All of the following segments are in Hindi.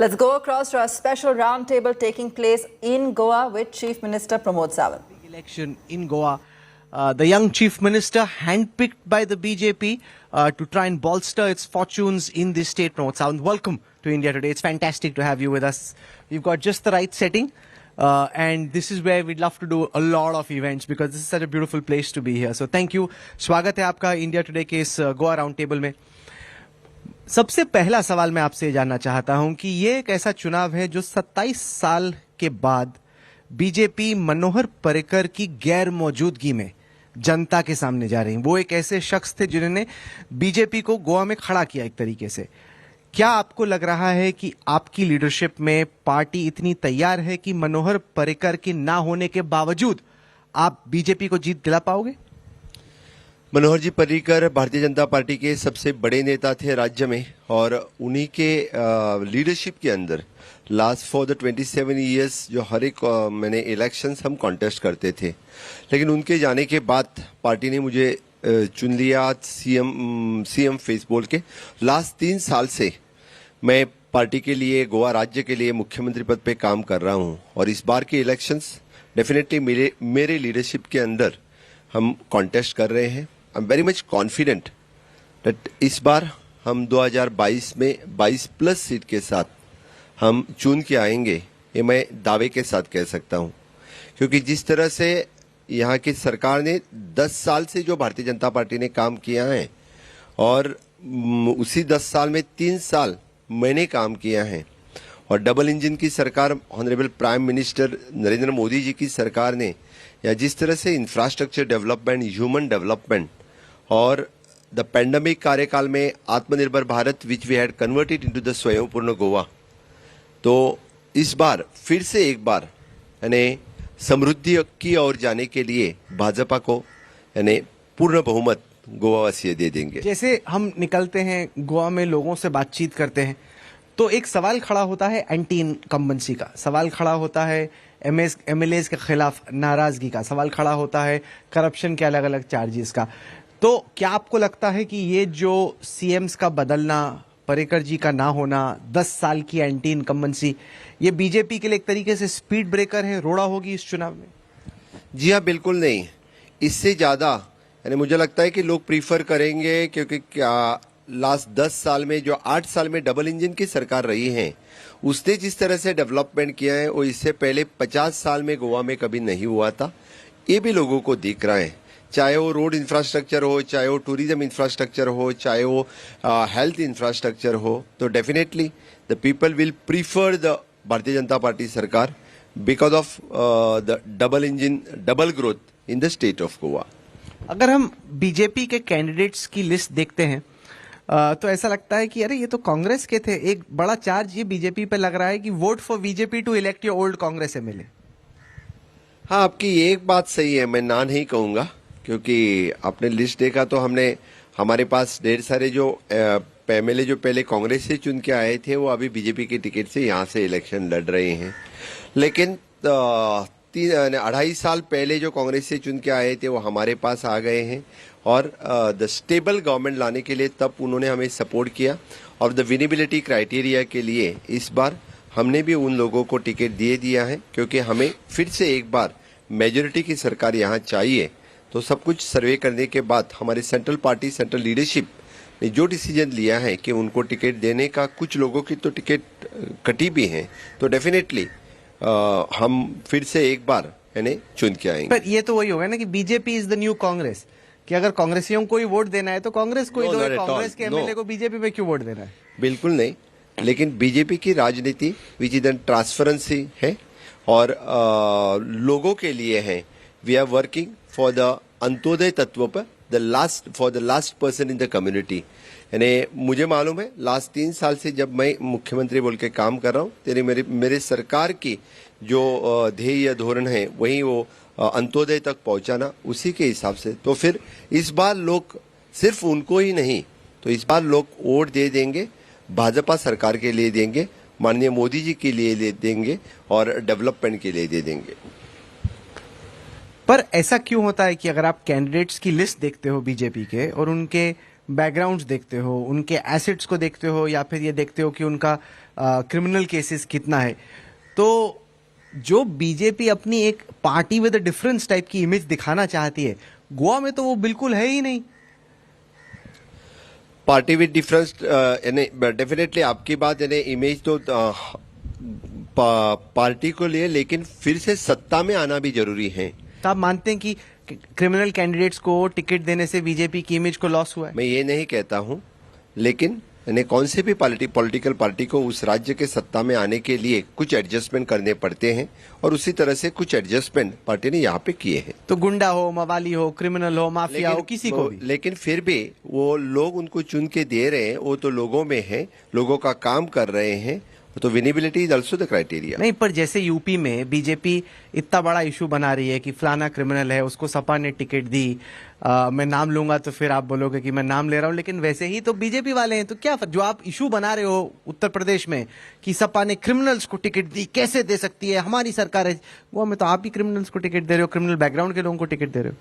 Let's go across to our special roundtable taking place in Goa with Chief Minister Pramod Sawant. Election in Goa. The young Chief Minister handpicked by the BJP to try and bolster its fortunes in this state. Pramod Sawant, welcome to India Today. It's fantastic to have you with us. You've got just the right setting. And this is where we'd love to do a lot of events because this is such a beautiful place to be here. So thank you. स्वागत है आपका इंडिया टुडे के इस गोवा राउंड टेबल में. सबसे पहला सवाल मैं आपसे जानना चाहता हूं कि ये एक ऐसा चुनाव है जो 27 साल के बाद बीजेपी मनोहर पर्रिकर की गैर मौजूदगी में जनता के सामने जा रही है. वो एक ऐसे शख्स थे जिन्होंने बीजेपी को गोवा में खड़ा किया एक तरीके से. क्या आपको लग रहा है कि आपकी लीडरशिप में पार्टी इतनी तैयार है कि मनोहर पर्रिकर के ना होने के बावजूद आप बीजेपी को जीत दिला पाओगे? मनोहर जी पर्रिकर भारतीय जनता पार्टी के सबसे बड़े नेता थे राज्य में और उन्हीं के लीडरशिप के अंदर लास्ट फॉर द 27 इयर्स जो हर एक मैंने इलेक्शंस हम कॉन्टेस्ट करते थे, लेकिन उनके जाने के बाद पार्टी ने मुझे चुन लिया सीएम फेस बोल के. लास्ट 3 साल से मैं पार्टी के लिए, गोवा राज्य के लिए मुख्यमंत्री पद पे काम कर रहा हूं और इस बार के इलेक्शंस डेफिनेटली मेरे लीडरशिप के अंदर हम कॉन्टेस्ट कर रहे हैं. I am very much confident that इस बार हम 2022 में 22 प्लस सीट के साथ हम चुन के आएंगे, ये मैं दावे के साथ कह सकता हूं. क्योंकि जिस तरह से यहाँ की सरकार ने 10 साल से जो भारतीय जनता पार्टी ने काम किया है और उसी 10 साल में 3 साल मैंने काम किया है और डबल इंजन की सरकार honourable prime minister Narendra Modi ji की सरकार ने, या जिस तरह से इंफ्रास्ट्रक्चर डेवलपमेंट, ह्यूमन डेवलपमेंट और द पेंडेमिक कार्यकाल में Aatmanirbhar Bharat which we had converted into the Swayampurna Goa, तो इस बार फिर से एक बार यानी समृद्धि की ओर जाने के लिए भाजपा को यानी पूर्ण बहुमत गोवावासी दे देंगे. जैसे हम निकलते हैं गोवा में, लोगों से बातचीत करते हैं, तो एक सवाल खड़ा होता है एंटी इनकम्बेंसी का, सवाल खड़ा होता है एमएलएज के खिलाफ नाराजगी का, सवाल खड़ा होता है करप्शन के अलग अलग चार्जेस का. तो क्या आपको लगता है कि ये जो सीएम्स का बदलना, पर्रिकर जी का ना होना, 10 साल की एंटी इनकम्बेंसी, ये बीजेपी के लिए एक तरीके से स्पीड ब्रेकर है, रोड़ा होगी इस चुनाव में? जी हाँ, बिल्कुल नहीं. इससे ज्यादा यानी मुझे लगता है कि लोग प्रीफर करेंगे, क्योंकि क्या लास्ट 10 साल में जो 8 साल में डबल इंजन की सरकार रही है, उसने जिस तरह से डेवलपमेंट किया है वो इससे पहले 50 साल में गोवा में कभी नहीं हुआ था. ये भी लोगों को दिख रहा है, चाहे वो रोड इंफ्रास्ट्रक्चर हो, चाहे वो टूरिज्म इंफ्रास्ट्रक्चर हो, चाहे वो हेल्थ इंफ्रास्ट्रक्चर हो. तो definitely the people will prefer the Bharatiya Janata party सरकार because of the double engine, double growth in the state of Goa. अगर हम बीजेपी के कैंडिडेट्स की लिस्ट देखते हैं तो ऐसा लगता है कि अरे ये तो कांग्रेस के थे. एक बड़ा चार्ज ये बीजेपी पे लग रहा है कि vote for BJP to elect your old Congress MLA. हाँ, आपकी एक बात सही है, मैं ना नहीं कहूंगा, क्योंकि आपने लिस्ट देखा तो हमारे पास ढेर सारे जो एमएलए जो पहले कांग्रेस से चुन के आए थे वो अभी बीजेपी के टिकट से यहाँ से इलेक्शन लड़ रहे हैं. लेकिन 2.5 साल पहले जो कांग्रेस से चुन के आए थे वो हमारे पास आ गए हैं और द स्टेबल गवर्नमेंट लाने के लिए तब उन्होंने हमें सपोर्ट किया और द विनेबिलिटी क्राइटेरिया के लिए इस बार हमने भी उन लोगों को टिकट दे दिया है, क्योंकि हमें फिर से एक बार मेजोरिटी की सरकार यहाँ चाहिए. तो सब कुछ सर्वे करने के बाद हमारे सेंट्रल पार्टी, सेंट्रल लीडरशिप ने जो डिसीजन लिया है कि उनको टिकट देने का, कुछ लोगों की तो टिकट कटी भी हैं, तो डेफिनेटली हम फिर से एक बार यानी चुन के आएंगे. पर ये तो वही होगा ना कि BJP is the new Congress, कि अगर कांग्रेसियों को ही वोट देना है तो कांग्रेस को ही दो. कांग्रेस के एमएलए को बीजेपी में क्यों वोट देना है? बिल्कुल नहीं, लेकिन बीजेपी की राजनीति विच इज ट्रांसपेरेंसी है और लोगों के लिए है. We are working for the Antyodaya तत्व पर, for the last person in the community. यानी मुझे मालूम है लास्ट 3 साल से जब मैं मुख्यमंत्री बोल के काम कर रहा हूँ, तेरे मेरे सरकार की जो ध्येय धोरण है वही वो अंत्योदय तक पहुंचाना, उसी के हिसाब से. तो फिर इस बार लोग सिर्फ उनको ही नहीं, तो इस बार लोग वोट दे देंगे, भाजपा सरकार के लिए देंगे, माननीय मोदी जी के लिए देंगे और डेवलपमेंट के लिए दे देंगे. पर ऐसा क्यों होता है कि अगर आप कैंडिडेट्स की लिस्ट देखते हो बीजेपी के और उनके बैकग्राउंड्स देखते हो, उनके एसेट्स को देखते हो, या फिर ये देखते हो कि उनका क्रिमिनल केसेस कितना है। तो जो बीजेपी अपनी एक पार्टी विद डिफरेंस टाइप की इमेज दिखाना चाहती है, गोवा में तो वो बिल्कुल है ही नहीं। पार्टी विद डिफरेंस यानी डेफिनेटली आपकी बात यानी इमेज तो पार्टी को लिए, लेकिन फिर से सत्ता में आना भी जरूरी है। तो आप मानते हैं कि क्रिमिनल कैंडिडेट्स को टिकट देने से बीजेपी की इमेज को लॉस हुआ है? मैं ये नहीं कहता हूं, लेकिन यानी कौन से भी पॉलिटिकल पार्टी को उस राज्य के सत्ता में आने के लिए कुछ एडजस्टमेंट करने पड़ते हैं, और उसी तरह से कुछ एडजस्टमेंट पार्टी ने यहाँ पे किए हैं। तो गुंडा हो, मवाली हो, क्रिमिनल हो, माफिया हो, किसी को भी, लेकिन फिर भी वो लोग उनको चुन के दे रहे हैं, वो तो लोगों में है, लोगों का काम कर रहे हैं, तो winnability is also the criteria. नहीं, पर जैसे यूपी में बीजेपी इतना बड़ा इशू बना रही है कि फलाना क्रिमिनल है, उसको सपा ने टिकट दी, मैं नाम लूंगा तो फिर आप बोलोगे कि मैं नाम ले रहा हूं, लेकिन वैसे ही तो बीजेपी वाले हैं। तो क्या जो आप इशू बना रहे हो उत्तर प्रदेश में कि सपा ने क्रिमिनल्स को टिकट दी, कैसे दे सकती है, हमारी सरकार है, गोवा में तो आप ही क्रिमिनल्स को टिकट दे रहे हो, क्रिमिनल बैकग्राउंड के लोगों को टिकट दे रहे हो।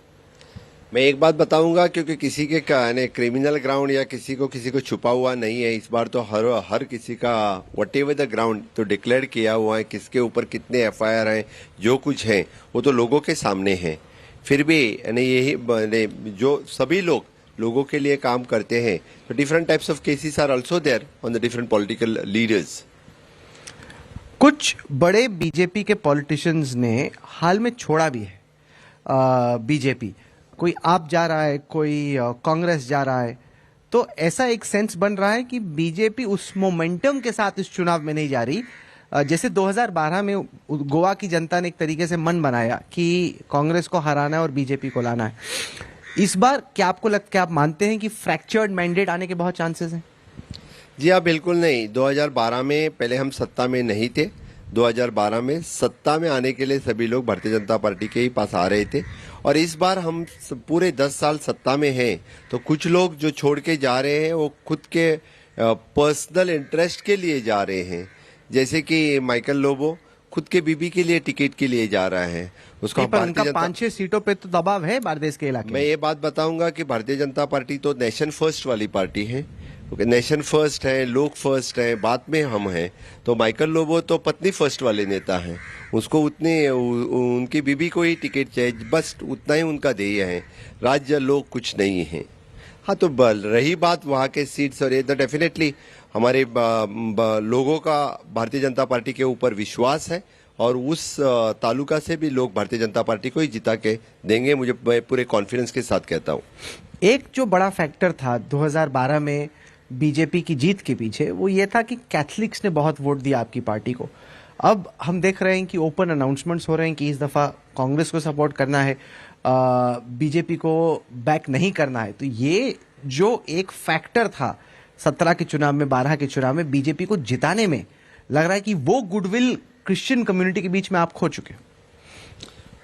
मैं एक बात बताऊंगा, क्योंकि किसी के क्रिमिनल ग्राउंड या किसी को छुपा हुआ नहीं है। इस बार तो हर किसी का वट एवर द ग्राउंड तो डिक्लेयर किया हुआ है, किसके ऊपर कितने एफआईआर हैं, जो कुछ है वो तो लोगों के सामने है। फिर भी यही जो सभी लोगों के लिए काम करते हैं, तो different types of cases are also there on the different political leaders. कुछ बड़े बीजेपी के पॉलिटिशियंस ने हाल में छोड़ा भी है बीजेपी। कोई आप जा रहा है, कोई कांग्रेस जा रहा है, तो ऐसा एक सेंस बन रहा है कि बीजेपी उस मोमेंटम के साथ इस चुनाव में नहीं जा रही। जैसे 2012 में गोवा की जनता ने एक तरीके से मन बनाया कि कांग्रेस को हराना है और बीजेपी को लाना है। इस बार क्या आपको क्या आप मानते हैं कि फ्रैक्चर्ड मैंडेट आने के बहुत चांसेस हैं? जी हाँ, बिल्कुल नहीं। 2012 में पहले हम सत्ता में नहीं थे। 2012 में सत्ता में आने के लिए सभी लोग भारतीय जनता पार्टी के ही पास आ रहे थे, और इस बार हम पूरे 10 साल सत्ता में हैं, तो कुछ लोग जो छोड़ के जा रहे हैं वो खुद के पर्सनल इंटरेस्ट के लिए जा रहे हैं। जैसे कि माइकल लोबो खुद के बीबी के लिए टिकट के लिए जा रहा है, उसका उनका 5-6 सीटों पे तो दबाव है बारदेस के इलाके। मैं ये बात बताऊंगा कि भारतीय जनता पार्टी तो नेशन फर्स्ट वाली पार्टी है। नेशन फर्स्ट है, लोग फर्स्ट है, बाद में हम हैं। तो माइकल लोबो तो पत्नी फर्स्ट वाले नेता हैं, उसको उनकी बीबी को ही टिकट चाहिए, बस उतना ही उनका ध्येय है। राज्य लोग कुछ नहीं है। हाँ, तो रही बात वहाँ के सीट्स, और ये तो डेफिनेटली हमारे लोगों का भारतीय जनता पार्टी के ऊपर विश्वास है, और उस तालुका से भी लोग भारतीय जनता पार्टी को ही जिता के देंगे, मैं पूरे कॉन्फिडेंस के साथ कहता हूँ। एक जो बड़ा फैक्टर था 2012 में बीजेपी की जीत के पीछे, वो ये था कि कैथलिक्स ने बहुत वोट दिया आपकी पार्टी को। अब हम देख रहे हैं कि ओपन अनाउंसमेंट्स हो रहे हैं कि इस दफ़ा कांग्रेस को सपोर्ट करना है, बीजेपी को बैक नहीं करना है। तो ये जो एक फैक्टर था 17 के चुनाव में, 12 के चुनाव में बीजेपी को जिताने में, लग रहा है कि वो गुडविल क्रिश्चियन कम्युनिटी के बीच में आप खो चुके हैं।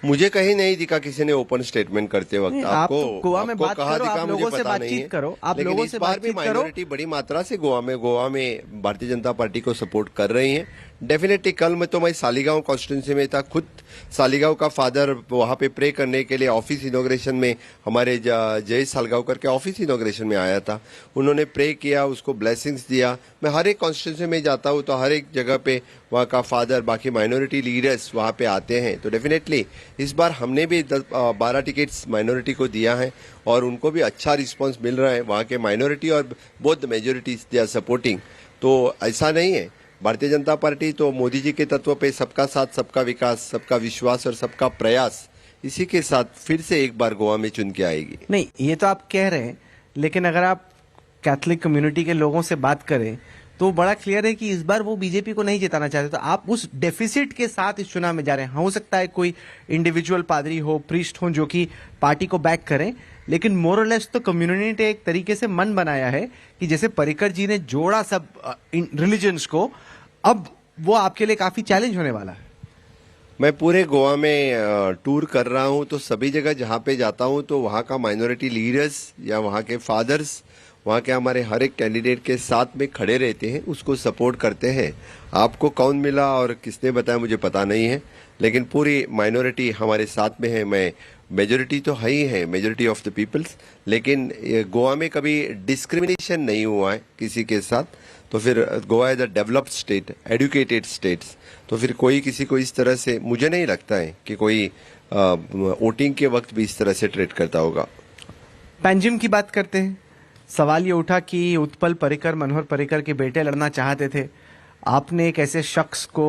मुझे कहीं नहीं दिखा किसी ने ओपन स्टेटमेंट करते वक्त। आपको गोवा में बात करो, आप लोगों से बातचीत करो, आप लोगों से बातचीत करो। माइनॉरिटी बड़ी मात्रा से गोवा में भारतीय जनता पार्टी को सपोर्ट कर रही है। डेफिनेटली कल में तो मैं सालीगांव कॉन्स्टिट्यूंसी में था, खुद सालीगांव का फादर वहां पे प्रे करने के लिए ऑफिस इनॉग्रेशन में, हमारे जय सालगांवकर के ऑफिस इनॉग्रेशन में आया था। उन्होंने प्रे किया, उसको ब्लेसिंग्स दिया। मैं हर एक कॉन्स्टिट्यूंसी में जाता हूँ तो हर एक जगह पे वहाँ का फादर, बाकी माइनॉरिटी लीडर्स वहाँ पे आते हैं। तो डेफिनेटली इस बार हमने भी 12 टिकट्स माइनॉरिटी को दिया है, और उनको भी अच्छा रिस्पॉन्स मिल रहा है। वहाँ के माइनॉरिटी और both majorities they are supporting. तो ऐसा नहीं है, भारतीय जनता पार्टी तो मोदी जी के तत्व पे सबका साथ, सबका विकास, सबका विश्वास और सबका प्रयास, इसी के साथ फिर से एक बार गोवा में चुन के आएगी। नहीं, ये तो आप कह रहे हैं, लेकिन अगर आप कैथलिक कम्युनिटी के लोगों से बात करें तो बड़ा क्लियर है कि इस बार वो बीजेपी को नहीं जिताना चाहते। तो आप उस डेफिसिट के साथ इस चुनाव में जा रहे हैं। हो सकता है कोई इंडिविजुअल पादरी हो, प्रीस्ट हो, जो कि पार्टी को बैक करें, लेकिन मोरलेस तो कम्युनिटी ने एक तरीके से मन बनाया है कि जैसे पर्रिकर जी ने जोड़ा सब रिलीजन्स को, अब वो आपके लिए काफी चैलेंज होने वाला है। मैं पूरे गोवा में टूर कर रहा हूं, तो सभी जगह जहां पे जाता हूं तो वहां का माइनॉरिटी लीडर्स या वहां के फादर्स, वहां के हमारे हर एक कैंडिडेट के साथ में खड़े रहते हैं, उसको सपोर्ट करते हैं। आपको कौन मिला और किसने बताया मुझे पता नहीं है, लेकिन पूरी माइनॉरिटी हमारे साथ में है। मैं मेजोरिटी तो है ही है, मेजोरिटी ऑफ द पीपल्स, लेकिन गोवा में कभी डिस्क्रिमिनेशन नहीं हुआ है किसी के साथ। तो तो फिर Goa is a developed state, educated states, तो फिर कोई किसी को इस तरह से मुझे नहीं लगता है कि कोई वोटिंग के वक्त भी इस तरह से ट्रीट करता होगा। पैंजिम की बात करते हैं। सवाल ये उठा कि उत्पल पर्रिकर मनोहर पर्रिकर के बेटे लड़ना चाहते थे, आपने एक ऐसे शख्स को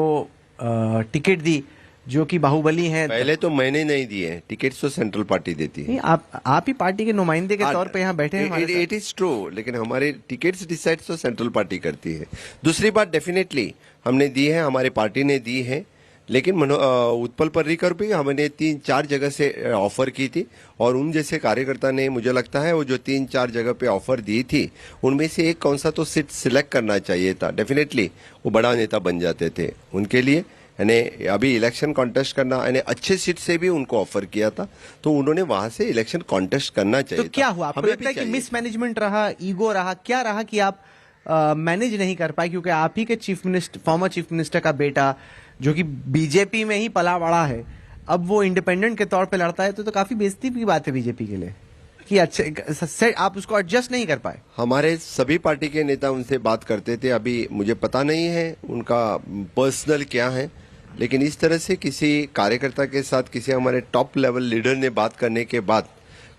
टिकट दी जो कि बाहुबली हैं। पहले तो मैंने नहीं दिए टिकट, तो सेंट्रल पार्टी देती है। नहीं, आप ही पार्टी के नुमाइंदे के तौर पे यहाँ बैठे हैं हमारे साथ। इट इज ट्रू, लेकिन हमारे टिकट्स डिसाइड तो सेंट्रल पार्टी करती है। दूसरी बात, डेफिनेटली हमने दी है, हमारी पार्टी ने दी है, लेकिन उत्पल पर्रिकर भी हमने 3-4 जगह से ऑफर की थी, और उन जैसे कार्यकर्ता ने, मुझे लगता है वो जो 3-4 जगह पे ऑफर दी थी उनमें से एक कौन सा तो सीट सिलेक्ट करना चाहिए था। डेफिनेटली वो बड़ा नेता बन जाते थे। उनके लिए यानी अभी इलेक्शन कॉन्टेस्ट करना, यानी अच्छे सीट से भी उनको ऑफर किया था, तो उन्होंने वहां से इलेक्शन कॉन्टेस्ट करना चाहिए। तो क्या हुआ? आपको लगता है कि मिसमैनेजमेंट रहा, ईगो रहा, क्या रहा कि आप मैनेज नहीं कर पाए? क्योंकि आप ही के फॉर्मर चीफ मिनिस्टर का बेटा जो कि बीजेपी में ही पला बड़ा है, अब वो इंडिपेंडेंट के तौर पे लड़ता है, तो काफी बेइज्जती की बात है बीजेपी के लिए कि अच्छे आप उसको एडजस्ट नहीं कर पाए। हमारे सभी पार्टी के नेता उनसे बात करते थे, अभी मुझे पता नहीं है उनका पर्सनल क्या है, लेकिन इस तरह से किसी कार्यकर्ता के साथ किसी हमारे टॉप लेवल लीडर ने बात करने के बाद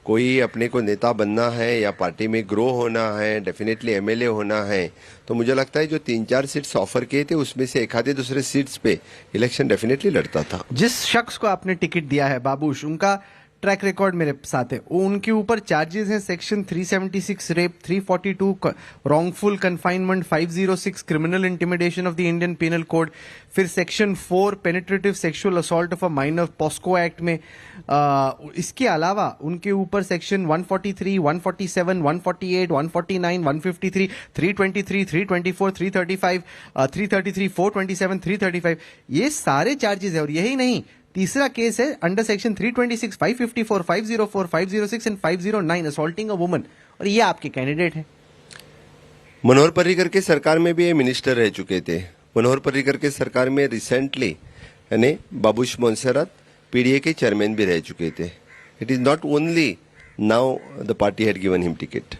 कोई अपने को नेता बनना है या पार्टी में ग्रो होना है, डेफिनेटली एमएलए होना है, तो मुझे लगता है जो 3-4 सीट्स ऑफर किए थे उसमें से एक आधे दूसरे सीट्स पे इलेक्शन डेफिनेटली लड़ता था। जिस शख्स को आपने टिकट दिया है बाबूश, उनका ट्रैक रिकॉर्ड मेरे साथ है। उनके ऊपर चार्जेस हैं section 376 rape, 342 wrongful confinement, 506 criminal intimidation of the Indian penal code, फिर section 4 penetrative sexual assault of a minor POCSO act में। इसके अलावा उनके ऊपर सेक्शन 143, 147, 148, 149, 153, 323, 324, 335, 333, 427, 335, ये सारे चार्जेस है। और यही नहीं, तीसरा केस है under section 326, 554, 504, 506 and 509 assaulting a woman, और ये आपके कैंडिडेट हैं। मनोहर पर्रिकर के सरकार में भी ये मिनिस्टर रह चुके थे। मनोहर पर्रिकर के सरकार में रिसेंटली यानी बाबूश मोन्सेरात पीडीए के चेयरमैन भी रह चुके थे। It is not only now the party had given him ticket.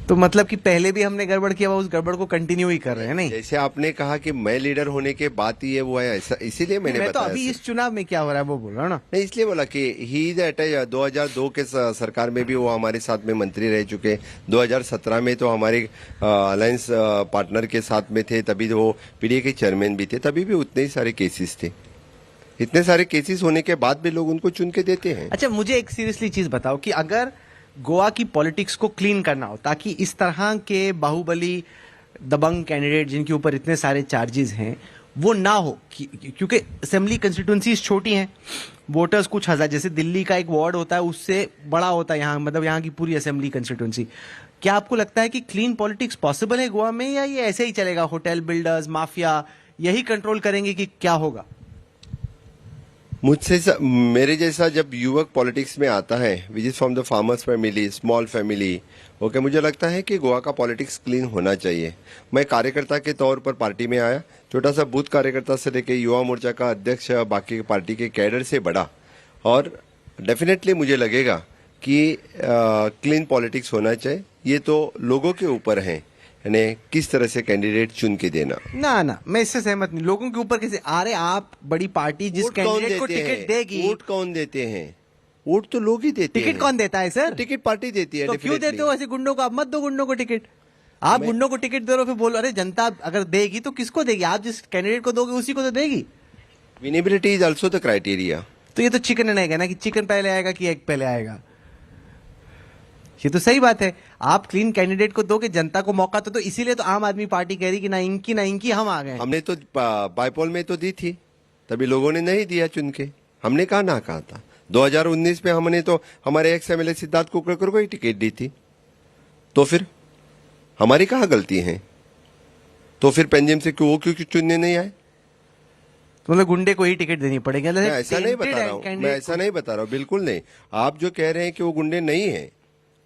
तो मतलब कि पहले भी हमने गड़बड़ किया, उस गड़बड़ को कंटिन्यू ही कर रहे हैं। नहीं, जैसे आपने कहा कि मैं लीडर होने के बाद ही ये वो है, ऐसा इसीलिए मैंने मैं बताया। तो अभी इस चुनाव में क्या हो रहा है वो बोल रहा हूँ ना। नहीं, इसलिए बोला कि ही इज अटैच। 2002 के सरकार में भी वो हमारे साथ में मंत्री रह चुके। 2017 में तो हमारे अलायंस पार्टनर के साथ में थे, तभी वो पीडीए के चेयरमैन भी थे, तभी भी उतने ही सारे केसेस थे। इतने सारे केसेस होने के बाद भी लोग उनको चुन के देते हैं। अच्छा, मुझे एक सीरियसली चीज बताओ कि अगर गोवा की पॉलिटिक्स को क्लीन करना हो, ताकि इस तरह के बाहुबली दबंग कैंडिडेट जिनके ऊपर इतने सारे चार्जेस हैं वो ना हो, क्योंकि असेंबली कंस्टिट्यूंसीज छोटी हैं, वोटर्स कुछ हजार, जैसे दिल्ली का एक वार्ड होता है उससे बड़ा होता है यहाँ, मतलब यहाँ की पूरी असेंबली कंस्टिट्यूंसी। क्या आपको लगता है कि क्लीन पॉलिटिक्स पॉसिबल है गोवा में, या ये ऐसे ही चलेगा, होटल बिल्डर्स, माफिया यही कंट्रोल करेंगे कि क्या होगा? मेरे जैसा जब युवक पॉलिटिक्स में आता है, which is from the farmers family, small family, okay, मुझे लगता है कि गोवा का पॉलिटिक्स क्लीन होना चाहिए। मैं कार्यकर्ता के तौर पर पार्टी में आया, छोटा सा बूथ कार्यकर्ता से लेके युवा मोर्चा का अध्यक्ष, बाकी पार्टी के कैडर से बड़ा, और डेफिनेटली मुझे लगेगा कि क्लीन पॉलिटिक्स होना चाहिए। ये तो लोगों के ऊपर है, यानी किस तरह से कैंडिडेट चुन के देना। ना, मैं इससे सहमत नहीं। लोगों के ऊपर कैसे? अरे आप बड़ी पार्टी जिस कैंडिडेट को टिकट देगी, वोट कौन देते हैं? वोट तो लोग ही देते हैं। टिकट कौन देता है सर? टिकट पार्टी देती है। तो क्यों देते हो ऐसे गुंडों को? आप मत दो गुंडों को टिकट। आप गुंडों को टिकट दे रहे हो, फिर बोलो अरे जनता अगर देगी तो किसको देगी? आप जिस कैंडिडेट को दोगे उसी को तो देगी। Winnability is also the criteria. तो ये तो चिकन एंड एग है ना, कि चिकन पहले आएगा कि एग पहले आएगा। ये तो सही बात है। आप क्लीन कैंडिडेट को दोगे, जनता को मौका तो इसीलिए तो आम आदमी पार्टी कह रही कि ना इनकी हम आ गए। हमने तो बाईपोल में तो दी थी, तभी लोगों ने नहीं दिया चुन के। हमने कहा ना कहा था। 2019 में हमने तो हमारे एक्स एमएलए सिद्धार्थ कुकरेकर को ही टिकट दी थी, तो फिर हमारी कहाँ गलती है? तो फिर पेंजिम से क्यों चुनने नहीं आए? तो मतलब गुंडे को ही टिकट देनी पड़ेगी? मैं ऐसा नहीं बता रहा हूँ, मैं ऐसा नहीं बता रहा हूँ, बिल्कुल नहीं। आप जो कह रहे हैं कि वो गुंडे नहीं है,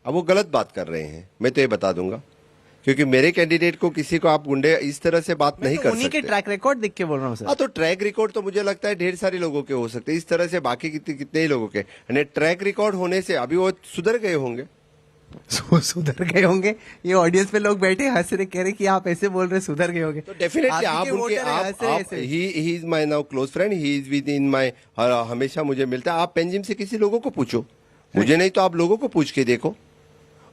अब वो गलत बात कर रहे हैं। मैं तो ये बता दूंगा, क्योंकि मेरे कैंडिडेट को किसी को आप गुंडे इस तरह से बात नहीं कर सकते। उन्हीं के ट्रैक रिकॉर्ड देख के बोल रहा हूँ सर। हाँ, तो ट्रैक रिकॉर्ड तो मुझे लगता है ढेर सारे लोगों के हो सकते हैं, इस तरह से बाकी कितने ही लोगों के। ट्रैक रिकॉर्ड होने से अभी वो सुधर गए होंगे, सुधर गए होंगे? ये ऑडियंस में लोग बैठे हंस रहे, कह रहे कि आप ऐसे बोल रहे सुधर गए होंगे। तो डेफिनेटली आप उनके आप he is my now close friend, he is with in my, हमेशा मुझे मिलता है। आप पेंजिम से किसी लोगों को पूछो, मुझे नहीं तो आप लोगों को पूछ के देखो।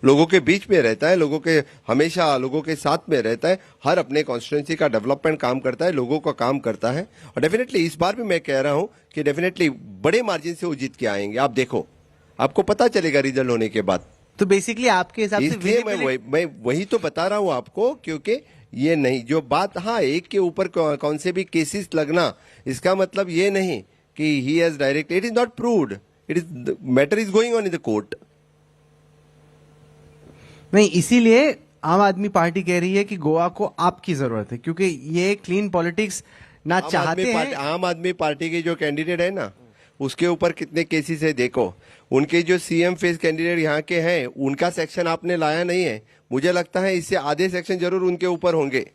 लोगों के बीच में रहता है, लोगों के हमेशा लोगों के साथ में रहता है, हर अपने कॉन्स्टिट्यूंसी का डेवलपमेंट काम करता है, लोगों का काम करता है। और डेफिनेटली इस बार भी मैं कह रहा हूं कि डेफिनेटली बड़े मार्जिन से वो जीत के आएंगे। आप देखो, आपको पता चलेगा रिजल्ट होने के बाद। तो बेसिकली आपके हिसाब से इसलिए मैं वही तो बता रहा हूं आपको, क्योंकि ये नहीं जो बात, हाँ एक के ऊपर कौन से भी केसेस लगना, इसका मतलब ये नहीं कि he has direct, it is not proved, it is matter is going on in the court. नहीं, इसीलिए आम आदमी पार्टी कह रही है कि गोवा को आपकी जरूरत है, क्योंकि ये क्लीन पॉलिटिक्स ना चाहते हैं। आम आदमी पार्टी के जो कैंडिडेट है ना, उसके ऊपर कितने केसेस है देखो। उनके जो सीएम फेस कैंडिडेट यहाँ के हैं, उनका सेक्शन आपने लाया नहीं है। मुझे लगता है इससे आधे सेक्शन जरूर उनके ऊपर होंगे।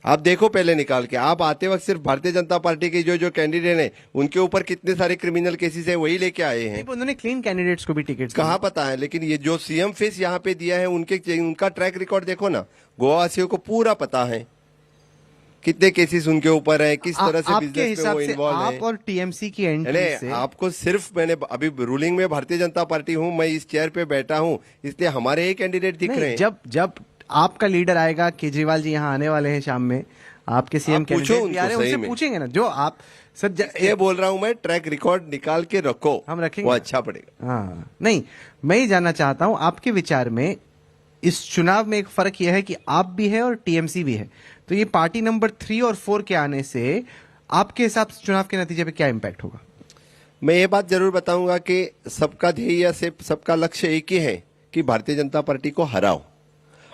आप देखो पहले निकाल के, आप आते वक्त सिर्फ भारतीय जनता पार्टी के जो कैंडिडेट हैं, उनके ऊपर कितने सारे क्रिमिनल केसेस हैं, वही लेके आए हैं। उन्होंने क्लीन कैंडिडेट्स को भी टिकट कहाँ पता है, लेकिन ये जो सीएम फेस यहाँ पे दिया है, उनका ट्रैक रिकॉर्ड देखो ना, गोवावासियों को पूरा पता है कितने केसेस उनके ऊपर है, किस तरह से बिजनेस में वो इन्वॉल्व है। आप और टीएमसी की एंट्री से आपको सिर्फ, मैंने अभी रूलिंग में भारतीय जनता पार्टी हूं, मैं इस चेयर पे बैठा हूं, इसलिए हमारे ही कैंडिडेट दिख रहे हैं। जब आपका लीडर आएगा, केजरीवाल जी यहाँ आने वाले हैं शाम में, आपके सीएम कैंडिडेट भी आ रहे हैं, उनसे पूछेंगे ना जो आप सर। ये बोल रहा हूं मैं, ट्रैक रिकॉर्ड निकाल के रखो, हम रखेंगे, वो अच्छा पड़ेगा। हाँ, नहीं, मैं ये जानना चाहता हूं आपके विचार में, इस चुनाव में एक फर्क यह है कि आप भी है और टीएमसी भी है, तो ये पार्टी नंबर 3 और 4 के आने से आपके हिसाब से चुनाव के नतीजे पे क्या इंपैक्ट होगा? मैं ये बात जरूर बताऊंगा कि सबका ध्येय से सबका लक्ष्य एक ही है कि भारतीय जनता पार्टी को हराओ।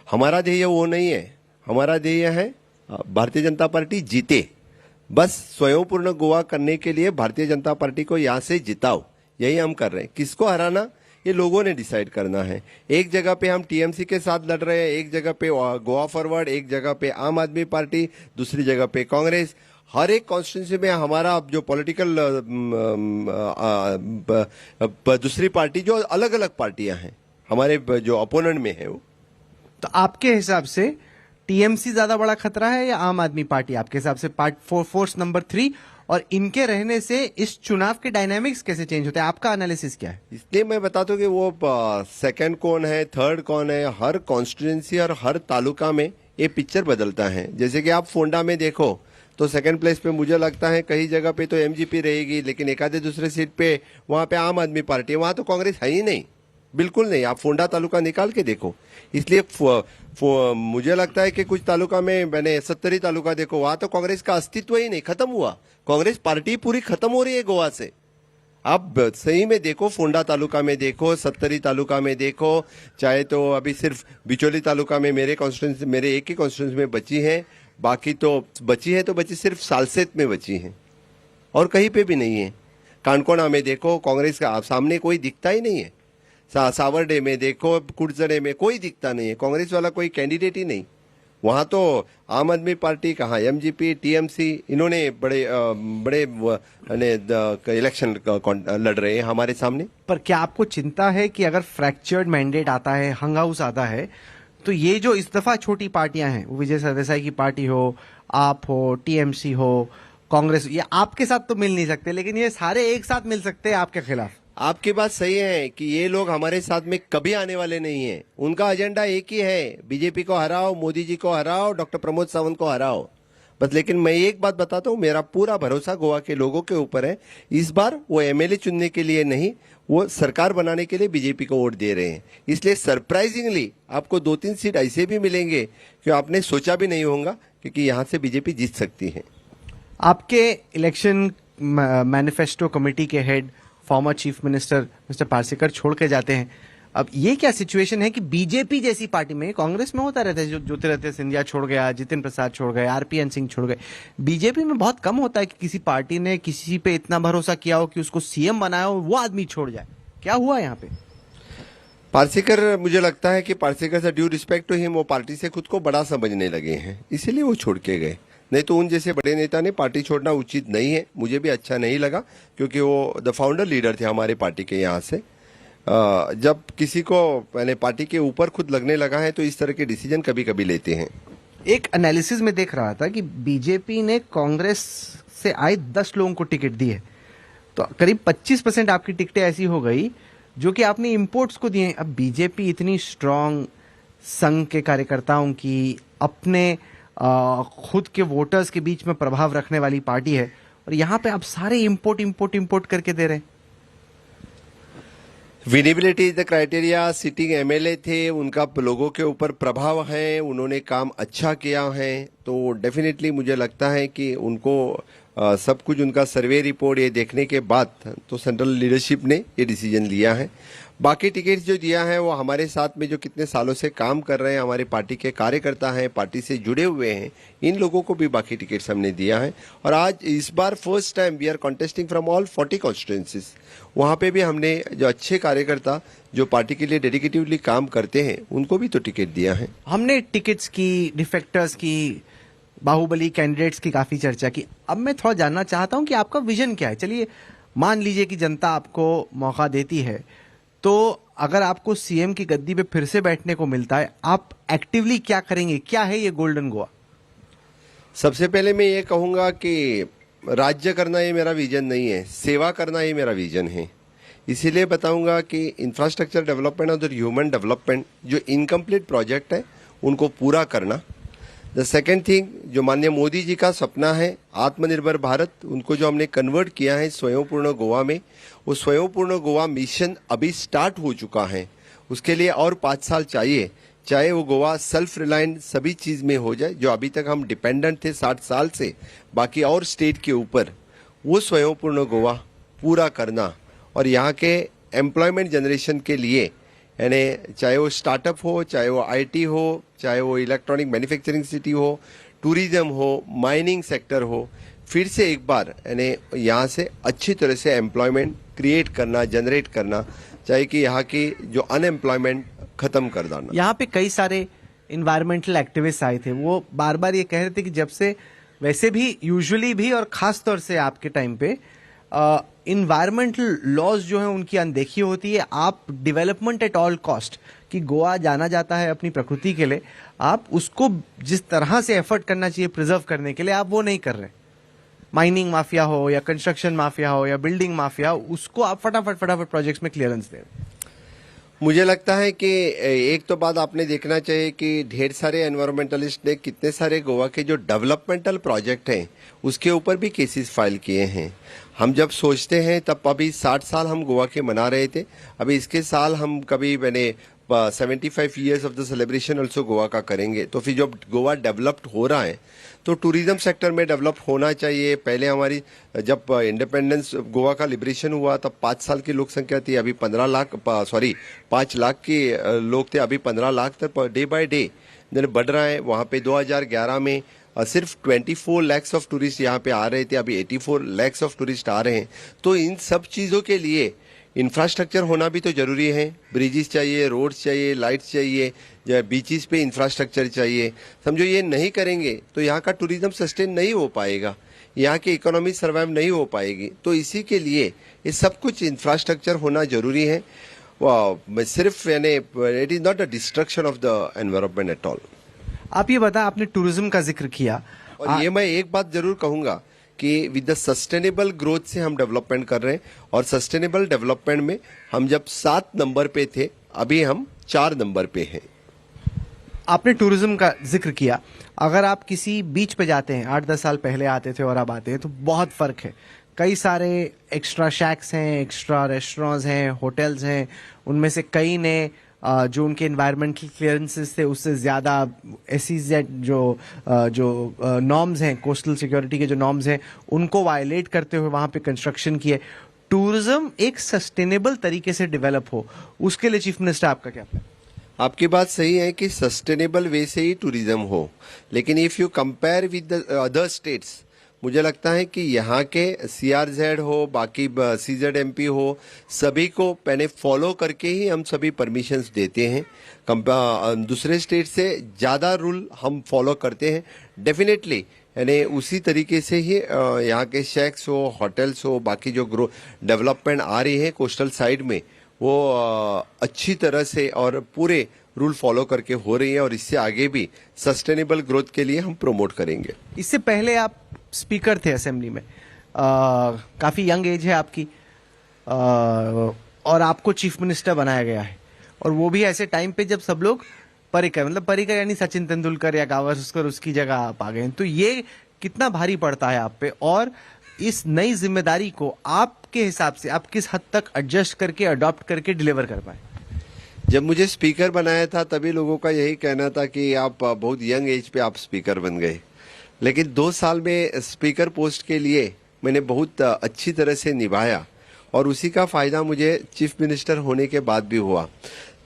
हमारा ध्येय वो नहीं है, हमारा ध्येय है भारतीय जनता पार्टी जीते। बस स्वयं पूर्ण गोवा करने के लिए भारतीय जनता पार्टी को यहां से जिताओ, यही हम कर रहे हैं। किसको हराना ये लोगों ने डिसाइड करना है। एक जगह पे हम टीएमसी के साथ लड़ रहे हैं, एक जगह पे गोवा फॉरवर्ड, एक जगह पे आम आदमी पार्टी, दूसरी जगह पे कांग्रेस। हर एक कॉन्स्टिट्यूंसी में हमारा जो पॉलिटिकल दूसरी पार्टी जो अलग अलग पार्टियां हैं, हमारे जो अपोनेंट में है वो। तो आपके हिसाब से टीएमसी ज्यादा बड़ा खतरा है या आम आदमी पार्टी आपके हिसाब से फोर्स नंबर 3, और इनके रहने से इस चुनाव के डायनामिक्स कैसे चेंज होते हैं? आपका एनालिसिस क्या है? इसलिए मैं बताता हूँ कि वो सेकंड कौन है, थर्ड कौन है, हर कॉन्स्टिट्यूंसी और हर तालुका में ये पिक्चर बदलता है। जैसे कि आप फोंडा में देखो तो सेकंड प्लेस पे मुझे लगता है कई जगह पे तो एमजीपी रहेगी, लेकिन एक आधे दूसरे सीट पे वहां पे आम आदमी पार्टी है, वहां तो कांग्रेस है ही नहीं, बिल्कुल नहीं। आप फोंडा तालुका निकाल के देखो। इसलिए मुझे लगता है कि कुछ तालुका में, मैंने 70 तालुका देखो, वहां तो कांग्रेस का अस्तित्व ही नहीं, खत्म हुआ। कांग्रेस पार्टी पूरी खत्म हो रही है गोवा से। आप सही में देखो, फोंडा तालुका में देखो, 70 तालुका में देखो, चाहे तो अभी सिर्फ बिचौली तालुका में मेरे एक ही कॉन्स्टिट्यूंसी में बची है, बाकी तो बची है तो बची सिर्फ सालसेत में बची है और कहीं पे भी नहीं है। कानकोना में देखो, कांग्रेस का सामने कोई दिखता ही नहीं है। सावरडे में देखो, कुड़जड़े में कोई दिखता नहीं है, कांग्रेस वाला कोई कैंडिडेट ही नहीं। वहां तो आम आदमी पार्टी कहाँ, एमजीपी, टीएमसी, इन्होंने बड़े इलेक्शन लड़ रहे हैं हमारे सामने। पर क्या आपको चिंता है कि अगर फ्रैक्चर्ड मैंडेट आता है, हंग हाउस आता है, तो ये जो इस दफा छोटी पार्टियां हैं, विजय सरदेसाई की पार्टी हो, आप हो, टीएमसी हो, कांग्रेस, ये आपके साथ तो मिल नहीं सकते, लेकिन ये सारे एक साथ मिल सकते हैं आपके खिलाफ? आपकी बात सही है कि ये लोग हमारे साथ में कभी आने वाले नहीं हैं। उनका एजेंडा एक ही है, बीजेपी को हराओ, मोदी जी को हराओ, डॉक्टर प्रमोद सावंत को हराओ, बस। लेकिन मैं एक बात बताता हूँ, मेरा पूरा भरोसा गोवा के लोगों के ऊपर है। इस बार वो एमएलए चुनने के लिए नहीं, वो सरकार बनाने के लिए बीजेपी को वोट दे रहे हैं। इसलिए सरप्राइजिंगली आपको 2-3 सीट ऐसे भी मिलेंगे कि आपने सोचा भी नहीं होगा, क्योंकि यहाँ से बीजेपी जीत सकती है। आपके इलेक्शन मैनिफेस्टो कमेटी के head former chief minister mister Parsekar छोड़ के जाते हैं। अब ये क्या सिचुएशन है कि बीजेपी जैसी पार्टी में, कांग्रेस में होता रहता है, जो ज्योतिरादित्य सिंधिया छोड़ गया, जितिन प्रसाद छोड़ गए, आरपीएन सिंह छोड़ गए, बीजेपी में बहुत कम होता है कि किसी पार्टी ने किसी पे इतना भरोसा किया हो कि उसको सीएम बनाया हो, वो आदमी छोड़ जाए। क्या हुआ यहाँ पे? पार्सेकर, मुझे लगता है कि पार्सेकर से ड्यू रिस्पेक्ट टू हिम, वो पार्टी से खुद को बड़ा समझने लगे हैं, इसीलिए वो छोड़ के गए। नहीं तो उन जैसे बड़े नेता ने पार्टी छोड़ना उचित नहीं है, मुझे भी अच्छा नहीं लगा, क्योंकि वो द फाउंडर लीडर थे हमारे पार्टी के यहाँ से। जब किसी को मैंने पार्टी के ऊपर खुद लगने लगा है तो इस तरह के डिसीजन कभी कभी लेते हैं। एक एनालिसिस में देख रहा था कि बीजेपी ने कांग्रेस से आए 10 लोगों को टिकट दी है, तो करीब 25% आपकी टिकटें ऐसी हो गई जो कि आपने इंपोर्ट्स को दिए हैं। अब बीजेपी इतनी स्ट्रांग संघ के कार्यकर्ताओं की, अपने खुद के वोटर्स के बीच में प्रभाव रखने वाली पार्टी है, और यहाँ पे आप सारे इंपोर्ट करके दे रहे हैं। Winnability is the criteria. Sitting MLA थे, उनका लोगों के ऊपर प्रभाव है, उन्होंने काम अच्छा किया है, तो डेफिनेटली मुझे लगता है कि उनको सब कुछ उनका सर्वे रिपोर्ट ये देखने के बाद तो सेंट्रल लीडरशिप ने ये डिसीजन लिया है। बाकी टिकट्स जो दिया है वो हमारे साथ में जो कितने सालों से काम कर रहे हैं, हमारे पार्टी के कार्यकर्ता हैं, पार्टी से जुड़े हुए हैं, इन लोगों को भी बाकी टिकट्स हमने दिया है। और आज इस बार first time we are contesting from all 40 constituencies. वहाँ पे भी हमने जो अच्छे कार्यकर्ता जो पार्टी के लिए डेडिकेटिवली काम करते हैं उनको भी तो टिकट दिया है। हमने टिकट्स की, डिफेक्टर्स की, बाहुबली कैंडिडेट्स की काफी चर्चा की। अब मैं थोड़ा जानना चाहता हूं कि आपका विजन क्या है। चलिए मान लीजिए कि जनता आपको मौका देती है, तो अगर आपको सीएम की गद्दी पे फिर से बैठने को मिलता है, आप एक्टिवली क्या करेंगे? क्या है ये गोल्डन गोवा? सबसे पहले मैं ये कहूंगा कि राज्य करना ये मेरा विजन नहीं है, सेवा करना ये मेरा विजन है। इसीलिए बताऊंगा कि इंफ्रास्ट्रक्चर डेवलपमेंट और ह्यूमन डेवलपमेंट जो इनकम्प्लीट प्रोजेक्ट है उनको पूरा करना। द सेकेंड थिंग, जो माननीय मोदी जी का सपना है आत्मनिर्भर भारत, उनको जो हमने कन्वर्ट किया है स्वयंपूर्ण गोवा में, वो स्वयंपूर्ण गोवा मिशन अभी स्टार्ट हो चुका है। उसके लिए और 5 साल चाहिए, चाहे वो गोवा सेल्फ रिलायंट सभी चीज में हो जाए। जो अभी तक हम डिपेंडेंट थे 60 साल से बाकी और स्टेट के ऊपर, वो स्वयंपूर्ण गोवा पूरा करना। और यहाँ के एम्प्लॉयमेंट जनरेशन के लिए, यानी चाहे वो स्टार्टअप हो, चाहे वो आईटी हो, चाहे वो इलेक्ट्रॉनिक मैन्युफैक्चरिंग सिटी हो, टूरिज्म हो, माइनिंग सेक्टर हो, फिर से एक बार यानी यहाँ से अच्छी तरह से एम्प्लॉयमेंट क्रिएट करना, जनरेट करना, चाहे कि यहाँ की जो अनएम्प्लॉयमेंट खत्म कर देना। यहाँ पे कई सारे इन्वायरमेंटल एक्टिविस्ट आए थे, वो बार बार ये कह रहे थे कि जब से वैसे भी यूजुअली भी और खास तौर से आपके टाइम पे इन्वायरमेंटल लॉज जो है उनकी अनदेखी होती है। आप डेवलपमेंट एट ऑल कॉस्ट, कि गोवा जाना जाता है अपनी प्रकृति के लिए, आप उसको जिस तरह से एफर्ट करना चाहिए प्रिजर्व करने के लिए, आप वो नहीं कर रहे। माइनिंग माफिया हो या कंस्ट्रक्शन माफिया हो या बिल्डिंग माफिया हो, उसको आप फटाफट प्रोजेक्ट्स में क्लियरेंस दें। मुझे लगता है कि एक तो बात आपने देखना चाहिए कि ढेर सारे एनवायरमेंटलिस्ट ने कितने सारे गोवा के जो डेवलपमेंटल प्रोजेक्ट हैं उसके ऊपर भी केसेस फाइल किए हैं। हम जब सोचते हैं तब अभी 60 साल हम गोवा के मना रहे थे, अभी इसके साल हम कभी मैंने 75 years of the celebration also Goa का करेंगे। तो फिर जब गोवा डेवलप्ड हो रहा है तो टूरिज्म सेक्टर में डेवलप होना चाहिए। पहले हमारी जब इंडिपेंडेंस गोवा का लिबरेशन हुआ तब 5 साल की लोक संख्या थी, अभी 5 लाख के लोग थे, अभी 15 लाख तक डे बाय डे बढ़ रहा है। वहाँ पे 2011 में सिर्फ 24 लाख ऑफ टूरिस्ट यहाँ पे आ रहे थे, अभी 84 लाख ऑफ टूरिस्ट आ रहे हैं। तो इन सब चीज़ों के लिए इंफ्रास्ट्रक्चर होना भी तो जरूरी है। ब्रिजेस चाहिए, रोड्स चाहिए, लाइट्स चाहिए, बीचेस पे इंफ्रास्ट्रक्चर चाहिए। समझो ये नहीं करेंगे तो यहाँ का टूरिज्म सस्टेन नहीं हो पाएगा, यहाँ की इकोनॉमी सर्वाइव नहीं हो पाएगी। तो इसी के लिए ये सब कुछ इंफ्रास्ट्रक्चर होना जरूरी है। सिर्फ यानी it is not a destruction of the environment at all. आप ये बता, आपने टूरिज्म का जिक्र किया, और ये मैं एक बात जरूर कहूंगा कि विद द सस्टेनेबल ग्रोथ से हम डेवलपमेंट कर रहे हैं, और सस्टेनेबल डेवलपमेंट में हम जब 7 नंबर पे थे, अभी हम 4 नंबर पे हैं। आपने टूरिज्म का जिक्र किया, अगर आप किसी बीच पे जाते हैं, 8-10 साल पहले आते थे और अब आते हैं, तो बहुत फर्क है। कई सारे एक्स्ट्रा शैक्स हैं, एक्स्ट्रा रेस्टोरेंट्स हैं, होटल्स हैं, उनमें से कई ने जो उनके इन्वायरमेंटल क्लियरेंसेस थे उससे ज़्यादा SEZ जो नॉर्म्स हैं, कोस्टल सिक्योरिटी के जो नॉर्म्स हैं, उनको वायलेट करते हुए वहाँ पे कंस्ट्रक्शन किए। टूरिज्म एक सस्टेनेबल तरीके से डेवलप हो, उसके लिए चीफ मिनिस्टर आपका क्या प्लान? आपकी बात सही है कि सस्टेनेबल वे से ही टूरिज्म हो, लेकिन if you compare with the other states, मुझे लगता है कि यहाँ के CRZ हो, बाकी CZMP हो, सभी को पहले फॉलो करके ही हम सभी परमिशंस देते हैं। दूसरे स्टेट से ज़्यादा रूल हम फॉलो करते हैं डेफिनेटली। यानी उसी तरीके से ही यहाँ के शैक्स हो, होटल्स हो, बाकी जो डेवलपमेंट आ रही है कोस्टल साइड में, वो अच्छी तरह से और पूरे रूल फॉलो करके हो रही है और इससे आगे भी सस्टेनेबल ग्रोथ के लिए हम प्रमोट करेंगे। इससे पहले आप स्पीकर थे असेंबली में, काफी यंग एज है आपकी, और आपको चीफ मिनिस्टर बनाया गया है, और वो भी ऐसे टाइम पे जब सब लोग पर्रिकर, मतलब पर्रिकर यानी सचिन तेंदुलकर या गावस्कर, उसकी जगह आप आ गए। तो ये कितना भारी पड़ता है आप पे, और इस नई जिम्मेदारी को आपके हिसाब से आप किस हद तक एडजस्ट करके, अडॉप्ट करके डिलीवर कर पाए? जब मुझे स्पीकर बनाया था तभी लोगों का यही कहना था कि आप बहुत यंग एज पे आप स्पीकर बन गए, लेकिन 2 साल में स्पीकर पोस्ट के लिए मैंने बहुत अच्छी तरह से निभाया और उसी का फायदा मुझे चीफ मिनिस्टर होने के बाद भी हुआ।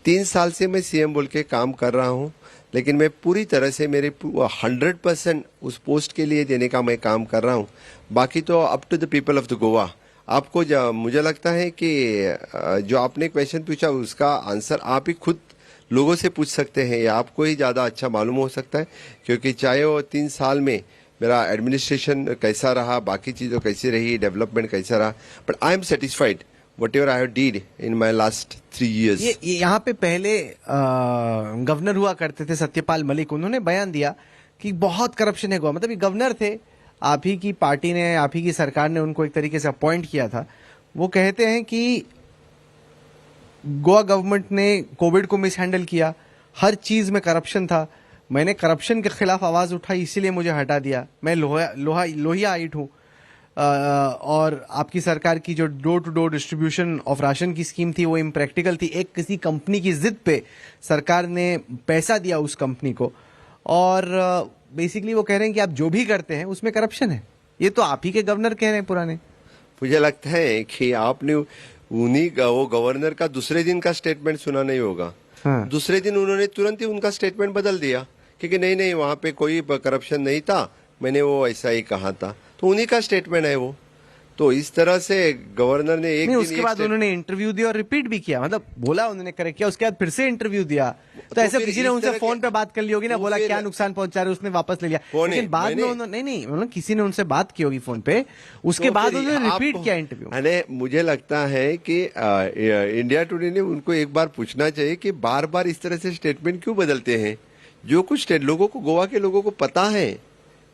3 साल से मैं सीएम बोल के काम कर रहा हूं, लेकिन मैं पूरी तरह से मेरे 100% उस पोस्ट के लिए देने का मैं काम कर रहा हूं। बाकी तो up to the people of the Goa. आपको मुझे लगता है कि जो आपने क्वेश्चन पूछा उसका आंसर आप ही खुद लोगों से पूछ सकते हैं, या आपको ही ज़्यादा अच्छा मालूम हो सकता है, क्योंकि चाहे वो 3 साल में मेरा एडमिनिस्ट्रेशन कैसा रहा, बाकी चीज़ों कैसी रही, डेवलपमेंट कैसा रहा, but I am satisfied whatever I have did in my last 3 years. ये यहाँ पे पहले गवर्नर हुआ करते थे सत्यपाल मलिक, उन्होंने बयान दिया कि बहुत करप्शन है गोवा। मतलब ये गवर्नर थे, आप ही की पार्टी ने, आप ही की सरकार ने उनको एक तरीके से अपॉइंट किया था। वो कहते हैं कि गोवा गवर्नमेंट ने कोविड को मिसहैंडल किया, हर चीज में करप्शन था, मैंने करप्शन के खिलाफ आवाज उठाई, इसीलिए मुझे हटा दिया, मैं लोहिया आइट हूँ। और आपकी सरकार की जो door to door distribution of ration की स्कीम थी वो इम्प्रैक्टिकल थी। एक किसी कंपनी की जिद पे सरकार ने पैसा दिया उस कंपनी को, और बेसिकली वो कह रहे हैं कि आप जो भी करते हैं उसमें करप्शन है। ये तो आप ही के गवर्नर कह रहे हैं पुराने। मुझे लगता है कि आपने उन्हीं वो गवर्नर का दूसरे दिन का स्टेटमेंट सुना नहीं होगा। हाँ। दूसरे दिन उन्होंने तुरंत ही उनका स्टेटमेंट बदल दिया, क्योंकि नहीं वहां पे कोई करप्शन नहीं था, मैंने वो ऐसा ही कहा था। तो उन्हीं का स्टेटमेंट है वो। तो इस तरह से गवर्नर ने एक नहीं, दिन उसके बाद उन्होंने इंटरव्यू दिया और रिपीट भी किया, मतलब बोला उन्होंने करेक्ट किया, उसके बाद फिर से इंटरव्यू दिया। तो ऐसा फिर किसी ने इस उनसे तरह फोन पे बात कर ली होगी ना, तो बोला फिर- क्या नुकसान पहुंचा रहे, उसने वापस ले लिया। कौन है? लेकिन बाद में मैंने- उन्होंने नहीं उन्होंने किसी ने उनसे बात की होगी फोन पे, उसके तो बाद फिर उन्होंने रिपीट आपको- किया इंटरव्यू। अरे मुझे लगता है कि इंडिया टुडे ने उनको एक बार पूछना चाहिए कि बार बार इस तरह से स्टेटमेंट क्यों बदलते हैं। जो कुछ लोगों को, गोवा के लोगों को पता है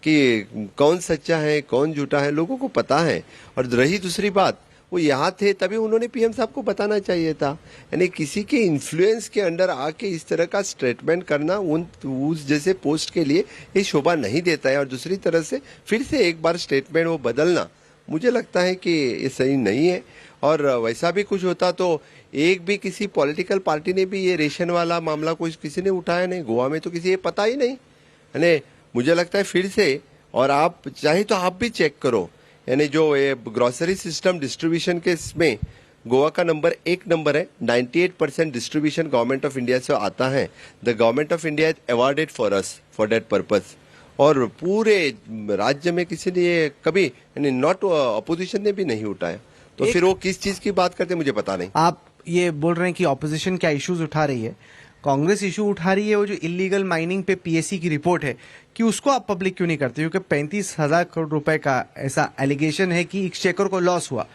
कि कौन सच्चा है कौन झूठा है, लोगों को पता है। और रही दूसरी बात, वो यहाँ थे तभी उन्होंने पीएम साहब को बताना चाहिए था। यानी किसी के इन्फ्लुएंस के अंडर आके इस तरह का स्टेटमेंट करना उस जैसे पोस्ट के लिए ये शोभा नहीं देता है। और दूसरी तरह से फिर से एक बार स्टेटमेंट वो बदलना, मुझे लगता है कि ये सही नहीं है। और वैसा भी कुछ होता तो एक भी किसी पॉलिटिकल पार्टी ने भी ये रेशन वाला मामला कोई किसी ने उठाया नहीं। गोवा में तो किसी ये पता ही नहीं। यानी मुझे लगता है फिर से, और आप चाहे तो आप भी चेक करो, यानी जो ये ग्रोसरी सिस्टम डिस्ट्रीब्यूशन के इसमें गोवा का नंबर 1 नंबर है। 98% डिस्ट्रीब्यूशन गवर्नमेंट ऑफ इंडिया से आता है। The government of India is awarded for us for that purpose. और पूरे राज्य में किसी ने ये कभी, यानी नॉट अपोजिशन ने भी नहीं उठाया। तो फिर वो किस चीज की बात करते मुझे पता नहीं। आप ये बोल रहे हैं कि ऑपोजिशन क्या इश्यूज उठा रही है, कांग्रेस इशू उठा रही है, वो जो इलीगल माइनिंग पे पीएससी की रिपोर्ट है, कि उसको आप पब्लिक क्यों नहीं करते? क्योंकि 35,000 करोड़ रुपए का ऐसा एलिगेशन है कि एक्सचेकर को लॉस हुआ,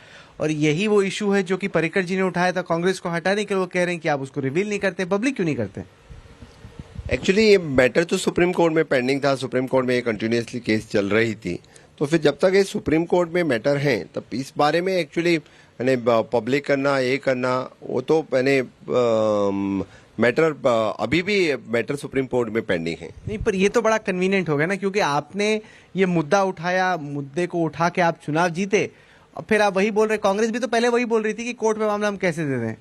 और यही वो इशू है जो कि पर्रिकर जी ने उठाया था कांग्रेस को हटाने के लिए। वो कह रहे हैं कि आप उसको रिवील नहीं करते, पब्लिक क्यों नहीं करते? एक्चुअली ये मैटर तो सुप्रीम कोर्ट में पेंडिंग था, सुप्रीम कोर्ट में ये कंटिन्यूसली केस चल रही थी। तो फिर जब तक ये सुप्रीम कोर्ट में मैटर है तब इस बारे में एक्चुअली पब्लिक करना, ये करना, वो तो मैटर अभी भी मैटर सुप्रीम कोर्ट में पेंडिंग है। नहीं, पर ये तो बड़ा कन्वीनियंट हो गया ना, क्योंकि आपने ये मुद्दा उठाया, मुद्दे को उठा के आप चुनाव जीते, और फिर आप वही बोल रहे। कांग्रेस भी तो पहले वही बोल रही थी कि कोर्ट में मामला हम कैसे दे दें।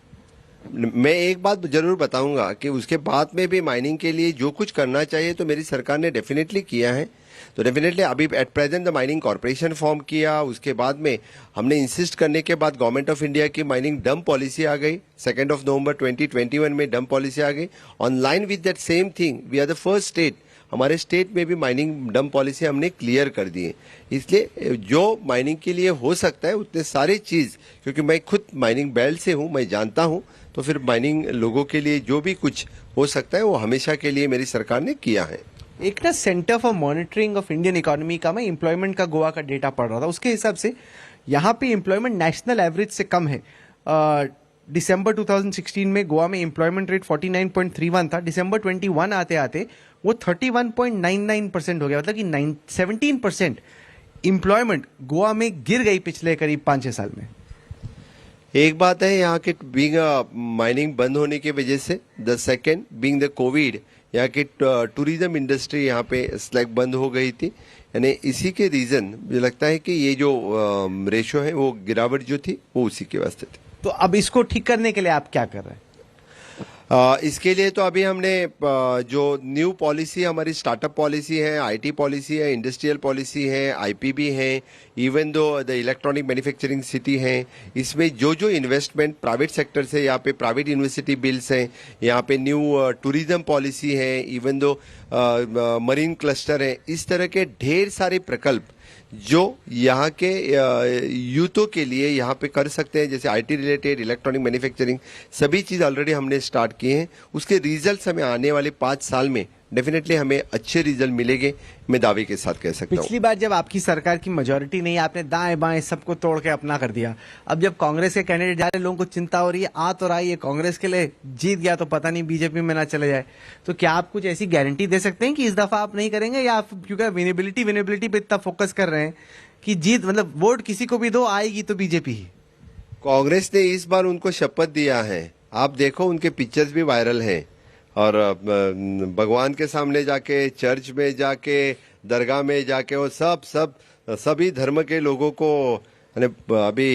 मैं एक बात जरूर बताऊंगा कि उसके बाद में भी माइनिंग के लिए जो कुछ करना चाहिए तो मेरी सरकार ने डेफिनेटली किया है। तो डेफिनेटली अभी at present the mining corporation form किया, उसके बाद में हमने इंसिस्ट करने के बाद गवर्नमेंट ऑफ इंडिया की माइनिंग डंप पॉलिसी आ गई। 2 नवंबर 2021 में डंप पॉलिसी आ गई। Online with that same thing we are the first state, हमारे स्टेट में भी माइनिंग डंप पॉलिसी हमने क्लियर कर दी है। इसलिए जो माइनिंग के लिए हो सकता है उतने सारी चीज, क्योंकि मैं खुद माइनिंग बेल्ट से हूं, मैं जानता हूं, तो फिर माइनिंग लोगों के लिए जो भी कुछ हो सकता है वो हमेशा के लिए मेरी सरकार ने किया है। एक ना centre for monitoring of Indian economy का मैं एम्प्लॉयमेंट का गोवा का डेटा पढ़ रहा था, उसके हिसाब से यहाँ पे एम्प्लॉयमेंट नेशनल एवरेज से कम है। दिसंबर 2016 में गोवा में एम्प्लॉयमेंट रेट 49.31 था, दिसंबर 21 आते आते वो 31.99% हो गया, मतलब कि 17% एम्प्लॉयमेंट गोवा में गिर गई पिछले करीब 5-6 साल में। एक बात है यहाँ के बीइंग माइनिंग बंद होने की वजह से, the second being the Covid, यहाँ की टूरिज्म इंडस्ट्री यहाँ पे स्लैग बंद हो गई थी, यानी इसी के रीजन मुझे लगता है कि ये जो रेशो है वो गिरावट जो थी वो उसी के वास्ते थी। तो अब इसको ठीक करने के लिए आप क्या कर रहे हैं? इसके लिए तो अभी हमने जो न्यू पॉलिसी हमारी स्टार्टअप पॉलिसी है, आईटी पॉलिसी है, इंडस्ट्रियल पॉलिसी है, आईपीबी है, even though the electronic manufacturing city है, इसमें जो जो इन्वेस्टमेंट प्राइवेट सेक्टर से, यहाँ पे प्राइवेट यूनिवर्सिटी बिल्स हैं, यहाँ पे न्यू टूरिज्म पॉलिसी है, इवन दो मरीन क्लस्टर है, इस तरह के ढेर सारे प्रकल्प जो यहाँ के यूथों के लिए यहाँ पे कर सकते हैं, जैसे आईटी रिलेटेड, इलेक्ट्रॉनिक मैन्युफैक्चरिंग, सभी चीज़ ऑलरेडी हमने स्टार्ट किए हैं। उसके रिजल्ट्स हमें आने वाले 5 साल में डेफिनेटली हमें अच्छे रिजल्ट मिलेंगे, मैं दावे के साथ कह सकता हूँ। पिछली बार जब आपकी सरकार की मेजोरिटी नहीं, आपने दाएं बाएं सबको तोड़ के अपना कर दिया। अब जब कांग्रेस के कैंडिडेट जा रहे हैं, लोगों को चिंता हो रही है, आ तो रही है कांग्रेस के लिए, जीत गया तो पता नहीं बीजेपी में ना चले जाए। तो क्या आप कुछ ऐसी गारंटी दे सकते हैं कि इस दफा आप नहीं करेंगे, या आप क्योंकि विनेबिलिटी पे इतना फोकस कर रहे हैं कि जीत, मतलब वोट किसी को भी दो, आएगी तो बीजेपी ही? कांग्रेस ने इस बार उनको शपथ दिया है, आप देखो उनके पिक्चर्स भी वायरल हैं, और भगवान के सामने जाके, चर्च में जाके, दरगाह में जाके, वो सभी धर्म के लोगों को अभी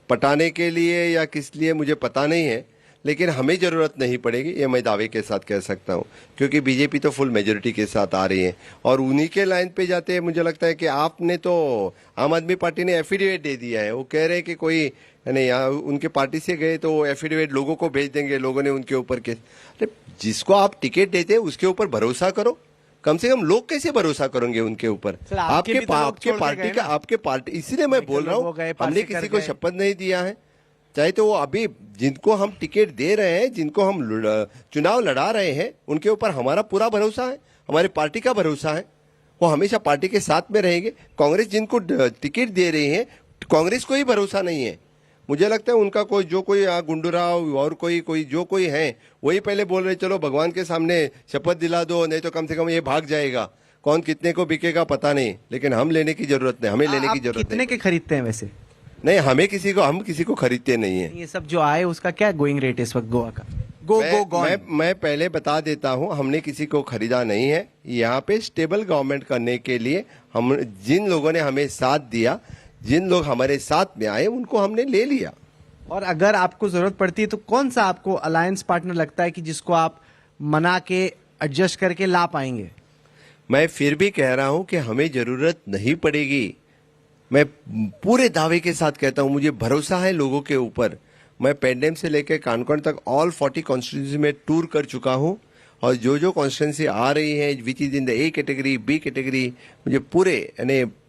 पटाने के लिए या किस लिए मुझे पता नहीं है, लेकिन हमें जरूरत नहीं पड़ेगी, ये मैं दावे के साथ कह सकता हूँ, क्योंकि बीजेपी तो फुल मेजोरिटी के साथ आ रही है और उन्हीं के लाइन पे जाते हैं। मुझे लगता है कि आपने तो आम आदमी पार्टी ने एफिडेविट दे दिया है, वो कह रहे हैं कि कोई नहीं, यहाँ उनके पार्टी से गए तो वो एफिडेविट लोगों को भेज देंगे, लोगों ने उनके ऊपर केस। अरे जिसको आप टिकट देते हैं उसके ऊपर भरोसा करो, कम से कम लोग कैसे भरोसा करेंगे उनके ऊपर? आपके पार्टी का, आपके पार्टी, इसीलिए मैं बोल रहा हूँ, हमने किसी को शपथ नहीं दिया है, चाहे तो वो अभी जिनको हम टिकट दे रहे हैं, जिनको हम चुनाव लड़ा रहे हैं, उनके ऊपर हमारा पूरा भरोसा है, हमारी पार्टी का भरोसा है, वो हमेशा पार्टी के साथ में रहेंगे। कांग्रेस जिनको टिकट दे रही है, कांग्रेस को ही भरोसा नहीं है। मुझे लगता है उनका कोई गुंडूराव और कोई है, वही पहले बोल रहे चलो भगवान के सामने शपथ दिला दो, नहीं तो कम से कम ये भाग जाएगा, कौन कितने को बिकेगा पता नहीं, लेकिन हम लेने की जरूरत नहीं, हमें लेने की जरूरत नहीं। कितने के खरीदते हैं वैसे? नहीं, हम किसी को खरीदते नहीं है। ये सब जो आए उसका क्या गोइंग रेट इस वक्त गोवा का? मैं पहले बता देता हूं, हमने किसी को खरीदा नहीं है। यहाँ पे स्टेबल गवर्नमेंट करने के लिए हम, जिन लोगों ने हमें साथ दिया, जिन लोग हमारे साथ में आए, उनको हमने ले लिया। और अगर आपको जरूरत पड़ती है तो कौन सा आपको अलायंस पार्टनर लगता है कि जिसको आप मना के एडजस्ट करके ला पाएंगे? मैं फिर भी कह रहा हूं कि हमें जरूरत नहीं पड़ेगी। मैं पूरे दावे के साथ कहता हूं, मुझे भरोसा है लोगों के ऊपर। मैं पेंडेम से लेकर कानकोण तक ऑल 40 कॉन्स्टिट्यूंसी में टूर कर चुका हूं, और जो जो कॉन्स्टिट्यूंसी आ रही है which is in the A category, B category, मुझे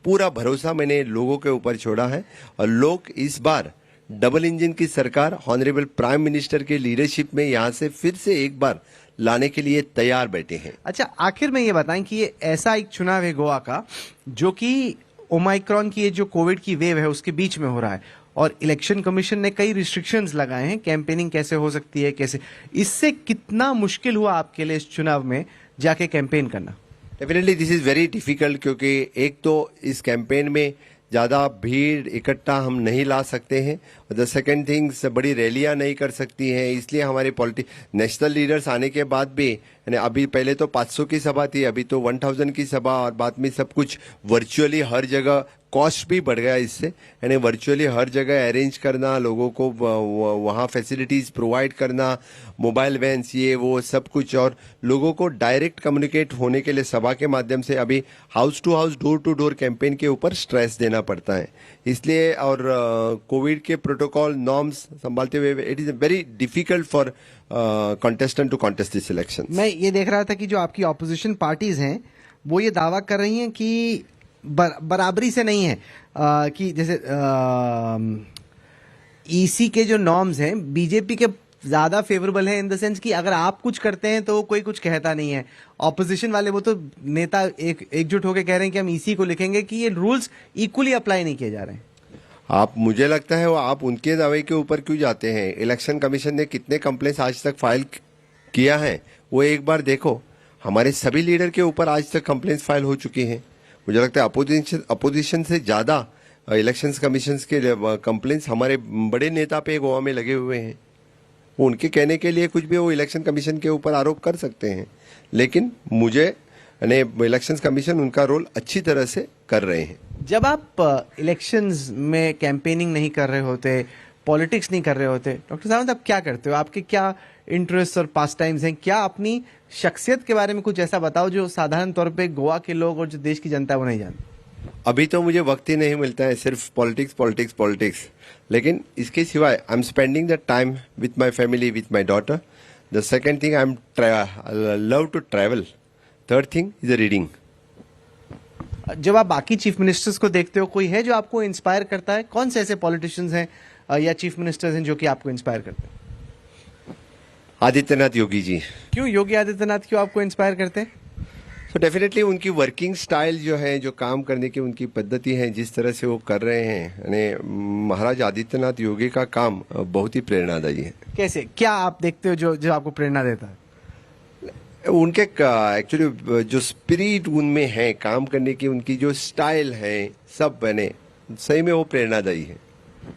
पूरा भरोसा मैंने लोगों के ऊपर छोड़ा है। और लोग इस बार डबल इंजन की सरकार ऑनरेबल प्राइम मिनिस्टर के लीडरशिप में यहाँ से फिर से एक बार लाने के लिए तैयार बैठे हैं। अच्छा, आखिर में ये बताएं कि ये ऐसा एक चुनाव है गोवा का जो कि ओमाइक्रॉन की ये जो कोविड की वेव है उसके बीच में हो रहा है, और इलेक्शन कमीशन ने कई रिस्ट्रिक्शंस लगाए हैं, कैंपेनिंग कैसे हो सकती है, कैसे, इससे कितना मुश्किल हुआ आपके लिए इस चुनाव में जाके कैंपेन करना? Definitely this is very difficult, क्योंकि एक तो इस कैंपेन में ज़्यादा भीड़ इकट्ठा हम नहीं ला सकते हैं, और द सेकेंड थिंग्स, बड़ी रैलियां नहीं कर सकती हैं, इसलिए हमारे नेशनल लीडर्स आने के बाद भी, अभी पहले तो 500 की सभा थी, अभी तो 1000 की सभा, और बाद में सब कुछ वर्चुअली हर जगह, कॉस्ट भी बढ़ गया इससे, यानी वर्चुअली हर जगह अरेंज करना, लोगों को वहाँ फैसिलिटीज़ प्रोवाइड करना, मोबाइल वैन्स, ये वो सब कुछ, और लोगों को डायरेक्ट कम्युनिकेट होने के लिए सभा के माध्यम से अभी house to house, door to door campaign के ऊपर स्ट्रेस देना पड़ता है। इसलिए, और कोविड के प्रोटोकॉल नॉर्म्स संभालते हुए, it is very difficult for contestant to contest this election. मैं ये देख रहा था कि जो आपकी ऑपोजिशन पार्टीज हैं वो ये दावा कर रही हैं कि बराबरी से नहीं है, कि जैसे ईसी के जो नॉर्म्स हैं बीजेपी के ज्यादा फेवरेबल है, इन द सेंस कि अगर आप कुछ करते हैं तो कोई कुछ कहता नहीं है। ऑपोजिशन वाले वो तो नेता एकजुट होकर कह रहे हैं कि हम ईसी को लिखेंगे कि ये रूल्स इक्वली अप्लाई नहीं किए जा रहे हैं। आप मुझे लगता है वो आप उनके दावे के ऊपर क्यों जाते हैं? इलेक्शन कमीशन ने कितने कंप्लेंट्स आज तक फाइल किया है वो एक बार देखो। हमारे सभी लीडर के ऊपर आज तक कंप्लेंट्स फाइल हो चुकी हैं। मुझे लगता है अपोजिशन से ज्यादा इलेक्शन कमीशन के कंप्लेंट्स हमारे बड़े नेता पे गोवा में लगे हुए हैं। वो उनके कहने के लिए कुछ भी वो इलेक्शन कमीशन के ऊपर आरोप कर सकते हैं, लेकिन मुझे इलेक्शन कमीशन उनका रोल अच्छी तरह से कर रहे हैं। जब आप इलेक्शंस में कैंपेनिंग नहीं कर रहे होते, पॉलिटिक्स नहीं कर रहे होते, डॉक्टर सावंत आप क्या करते हो? आपके क्या इंटरेस्ट और पास टाइम्स हैं? क्या अपनी शख्सियत के बारे में कुछ ऐसा बताओ जो साधारण तौर पे गोवा के लोग और जो देश की जनता है वो नहीं जानती। अभी तो मुझे वक्त ही नहीं मिलता है, सिर्फ पॉलिटिक्स पॉलिटिक्स पॉलिटिक्स। लेकिन इसके सिवाय I am spending the time with my family, with my daughter. The second thing, I am love to travel. Third thing is reading. जब आप बाकी चीफ मिनिस्टर्स को देखते हो, कोई है जो आपको इंस्पायर करता है? कौन से ऐसे पॉलिटिशियंस हैं या चीफ मिनिस्टर्स हैं जो कि आपको इंस्पायर करते हैं? आदित्यनाथ योगी जी। क्यों योगी आदित्यनाथ क्यों आपको इंस्पायर करते हैं? तो डेफिनेटली उनकी वर्किंग स्टाइल जो है, जो काम करने की उनकी पद्धति है, जिस तरह से वो कर रहे हैं, यानी महाराज आदित्यनाथ योगी का काम बहुत ही प्रेरणादायी है। कैसे, क्या आप देखते हो जो आपको प्रेरणा देता है? उनके एक्चुअली जो स्पिरिट उनमें है काम करने की, उनकी जो स्टाइल है, सब बने सही में वो प्रेरणादायी है।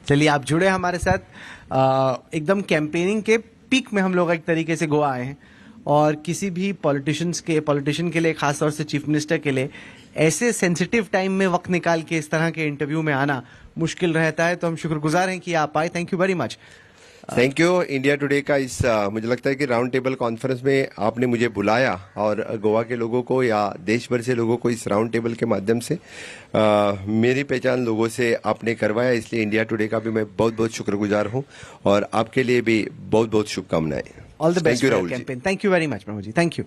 चलिए, आप जुड़े हमारे साथ। एकदम कैंपेनिंग के पीक में हम लोग एक तरीके से गोवा आए हैं, और किसी भी पॉलिटिशियन के लिए, खासतौर से चीफ मिनिस्टर के लिए, ऐसे सेंसिटिव टाइम में वक्त निकाल के इस तरह के इंटरव्यू में आना मुश्किल रहता है। तो हम शुक्रगुजार हैं कि आप आए। Thank you very much. Thank you. India today का इस मुझे लगता है कि राउंड टेबल कॉन्फ्रेंस में आपने मुझे बुलाया, और गोवा के लोगों को या देश भर से लोगों को इस राउंड टेबल के माध्यम से मेरी पहचान लोगों से आपने करवाया। इसलिए इंडिया टुडे का भी मैं बहुत बहुत शुक्रगुजार हूं, और आपके लिए भी बहुत बहुत शुभकामनाएं। All the best thank you for Rahul ji. Campaign. Thank you very much Prabhu ji. Thank you.